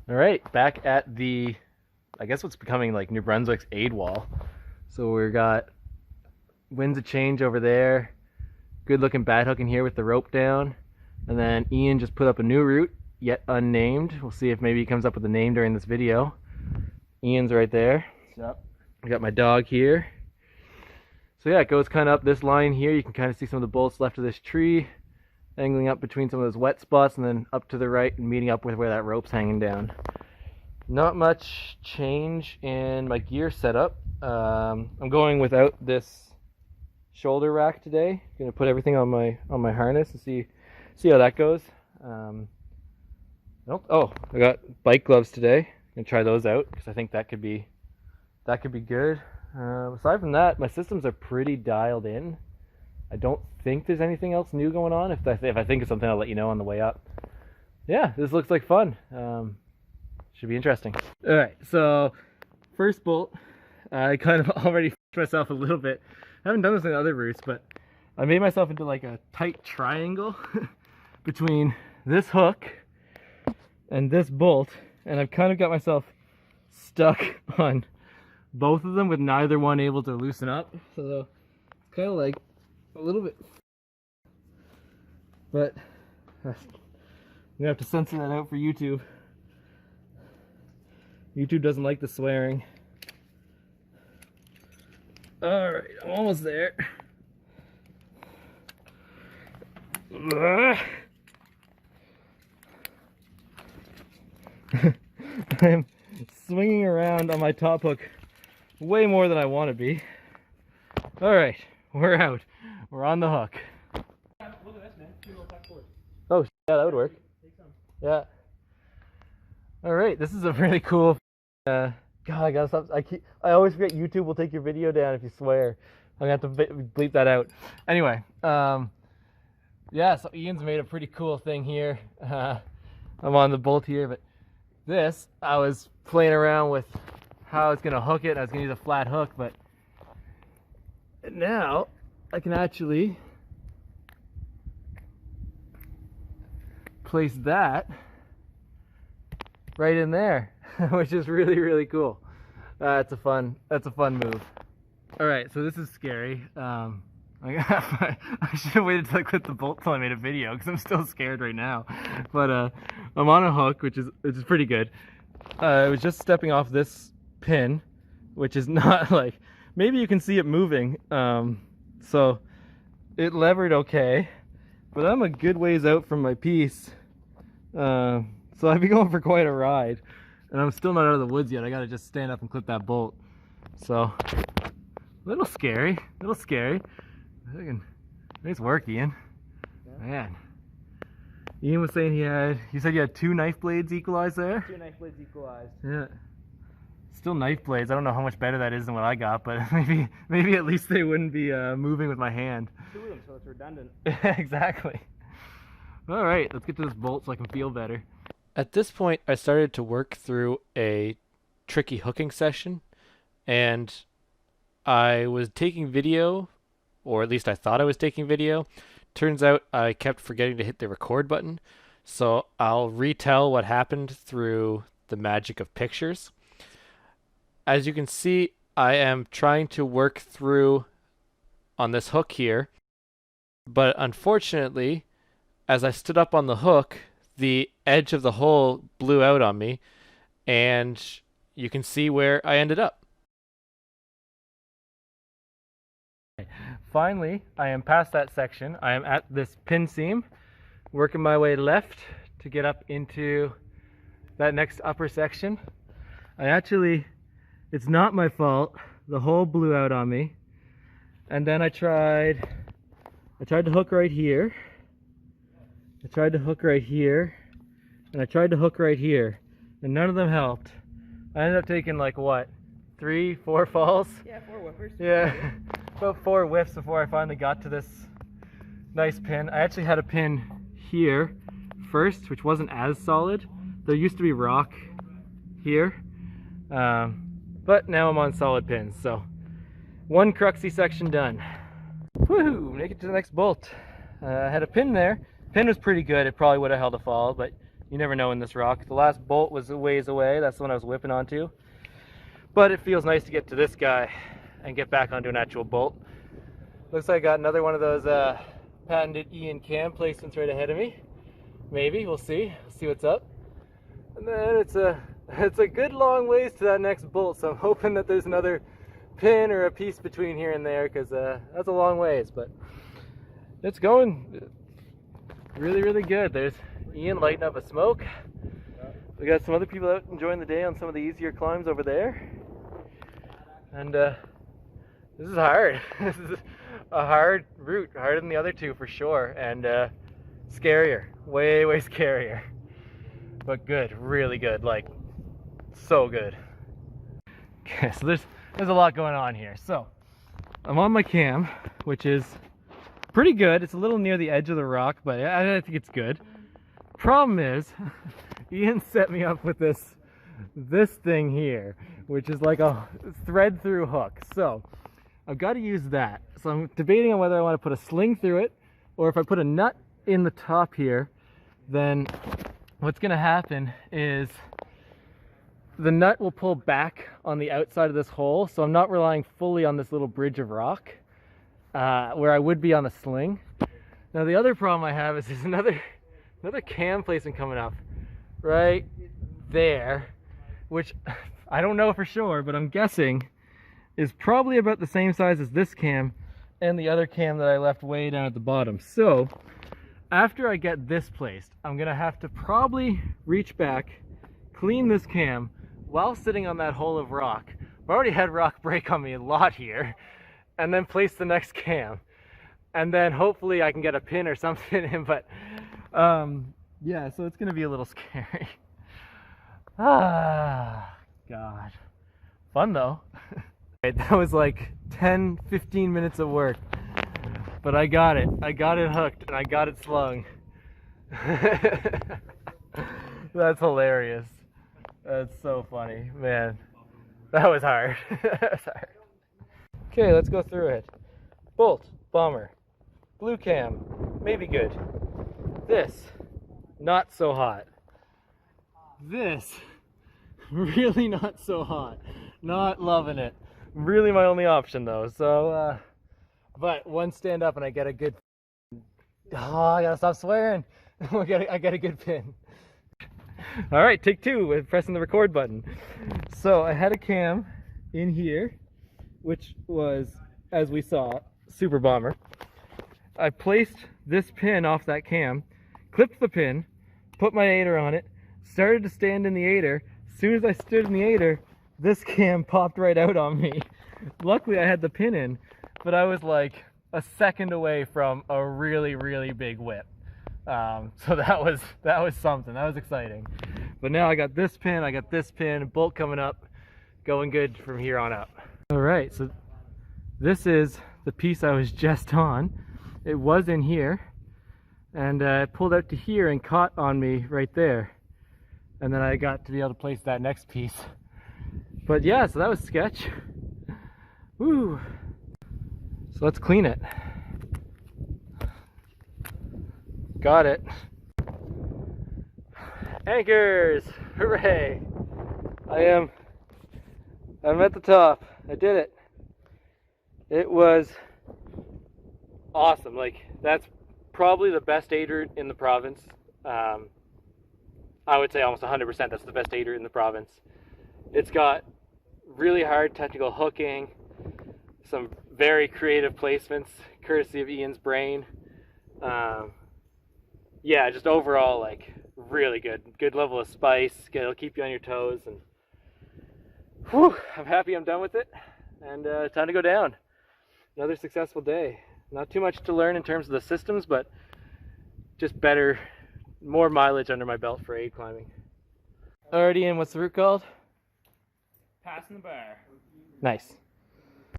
All right, back at the, I guess what's becoming like New Brunswick's aid wall. So we've got winds of change over there, good looking bat hook in here with the rope down, and then Ian just put up a new route, yet unnamed. We'll see if maybe he comes up with a name during this video. Ian's right there. Yep. I got my dog here. So yeah, it goes kind of up this line here. You can kind of see some of the bolts left of this tree, angling up between some of those wet spots, and then up to the right and meeting up with where that rope's hanging down. Not much change in my gear setup. I'm going without this shoulder rack today. Gonna put everything on my harness and see how that goes. Oh, I got bike gloves today. Gonna try those out because I think that could be good. Aside from that, my systems are pretty dialed in. I don't think there's anything else new going on. If I think of something, I'll let you know on the way up. Yeah, this looks like fun. Should be interesting. All right, so first bolt, I kind of already f***ed myself a little bit. I haven't done this in other routes, but I made myself into like a tight triangle between this hook and this bolt, and I've kind of got myself stuck on both of them with neither one able to loosen up. So it's kind of like a little bit, but I'm gonna have to censor that out for YouTube. YouTube doesn't like the swearing. All right, I'm almost there. I'm swinging around on my top hook way more than I want to be. All right, we're out. We're on the hook. Look at this, man. Oh, yeah, that would work. Take some. Yeah. All right, this is a really cool. God, I gotta stop. I always forget YouTube will take your video down if you swear. I'm gonna have to bleep that out. Anyway, yeah. So Ian's made a pretty cool thing here. I'm on the bolt here, but this I was playing around with how I was gonna hook it. I was gonna use a flat hook, but now I can actually place that right in there, which is really cool. That's a fun move. All right, so this is scary. I should have waited till I clipped the bolt till I made a video because I'm still scared right now. But I'm on a hook, which is pretty good. I was just stepping off this pin, which is not like, maybe you can see it moving. So it levered okay, but I'm a good ways out from my piece. So I've been going for quite a ride, and I'm still not out of the woods yet. I gotta just stand up and clip that bolt. So a little scary. Nice work, Ian. Yeah. Man. Ian was saying you said you had 2 knife blades equalized there? 2 knife blades equalized. Yeah. Still knife blades. I don't know how much better that is than what I got, but maybe at least they wouldn't be moving with my hand. 2 of them, so it's redundant. Exactly. All right, let's get to this bolt so I can feel better. At this point, I started to work through a tricky hooking session, and I was taking video, or at least I thought I was taking video. Turns out I kept forgetting to hit the record button, so I'll retell what happened through the magic of pictures. As you can see, I am trying to work through on this hook here, but unfortunately, as I stood up on the hook, the edge of the hole blew out on me, and you can see where I ended up. Finally, I am past that section. I am at this pin seam, working my way left to get up into that next upper section. It's not my fault. The hole blew out on me. And then I tried to hook right here. I tried to hook right here, and I tried to hook right here, and none of them helped. I ended up taking like what, 3, 4 falls? Yeah, 4 whippers. Yeah, about 4 whiffs before I finally got to this nice pin. I actually had a pin here first, which wasn't as solid. There used to be rock here, but now I'm on solid pins. So 1 cruxy section done. Woohoo! Make it to the next bolt. I had a pin there. Pin was pretty good. It probably would have held a fall, but You never know in this rock. The last bolt was a ways away. That's the one I was whipping onto. But it feels nice to get to this guy and get back onto an actual bolt. Looks like I got another one of those patented Ian cam placements right ahead of me. Maybe, we'll see. We'll see what's up. And then it's a good long ways to that next bolt, so I'm hoping that there's another pin or a piece between here and there, because that's a long ways, but it's going really, really good. There's Ian lighting up a smoke. We got some other people out enjoying the day on some of the easier climbs over there. And this is hard. This is a hard route, harder than the other two for sure, and scarier, way, way scarier. But good, really good, like so good. Okay, so there's a lot going on here. So I'm on my cam, which is pretty good. It's a little near the edge of the rock, but I think it's good. Problem is, Ian set me up with this thing here, which is like a thread through hook. So I've got to use that. So I'm debating on whether I want to put a sling through it, or if I put a nut in the top here, then what's going to happen is the nut will pull back on the outside of this hole, so I'm not relying fully on this little bridge of rock where I would be on a sling. Now the other problem I have is there's another cam placement coming up right there, which I don't know for sure, but I'm guessing is probably about the same size as this cam and the other cam that I left way down at the bottom. So after I get this placed, I'm gonna have to probably reach back, clean this cam while sitting on that hole of rock. I've already had rock break on me a lot here, and then place the next cam. And then hopefully I can get a pin or something in, but yeah, so it's gonna be a little scary. Ah, God. Fun though. That was like 10-15 minutes of work, but I got it hooked and I got it slung. That's hilarious. That's so funny, man. That was hard. That was hard. Okay, let's go through it. Bolt, bomber, blue cam, maybe good. This, not so hot. This, really not so hot. Not loving it. Really my only option though. So, but one stand up and I get a good. Oh, I gotta stop swearing. I got a good pin. All right, take two with pressing the record button. So I had a cam in here, which was, as we saw, super bomber. I placed this pin off that cam, clipped the pin, put my aider on it, started to stand in the aider. As soon as I stood in the aider, this cam popped right out on me. Luckily I had the pin in, but I was like a second away from a really, really big whip. So that was something. That was exciting. But now I got this pin, bolt coming up, going good from here on up. All right, so this is the piece I was just on. It was in here, and it pulled out to here and caught on me right there. And then I got to be able to place that next piece. But yeah, so that was sketch. Woo! So let's clean it. Got it. Anchors! Hooray! I'm at the top. I did it. It was awesome. Like, that's probably the best aider in the province. I would say almost 100% that's the best aider in the province. It's got really hard technical hooking, some very creative placements, courtesy of Ian's brain. Yeah, just overall, like, really good level of spice. It'll keep you on your toes, and whew, I'm happy I'm done with it, and time to go down. Another successful day. Not too much to learn in terms of the systems, but just better, more mileage under my belt for aid climbing. Alright, Ian, what's the route called? Passing the bar. Nice.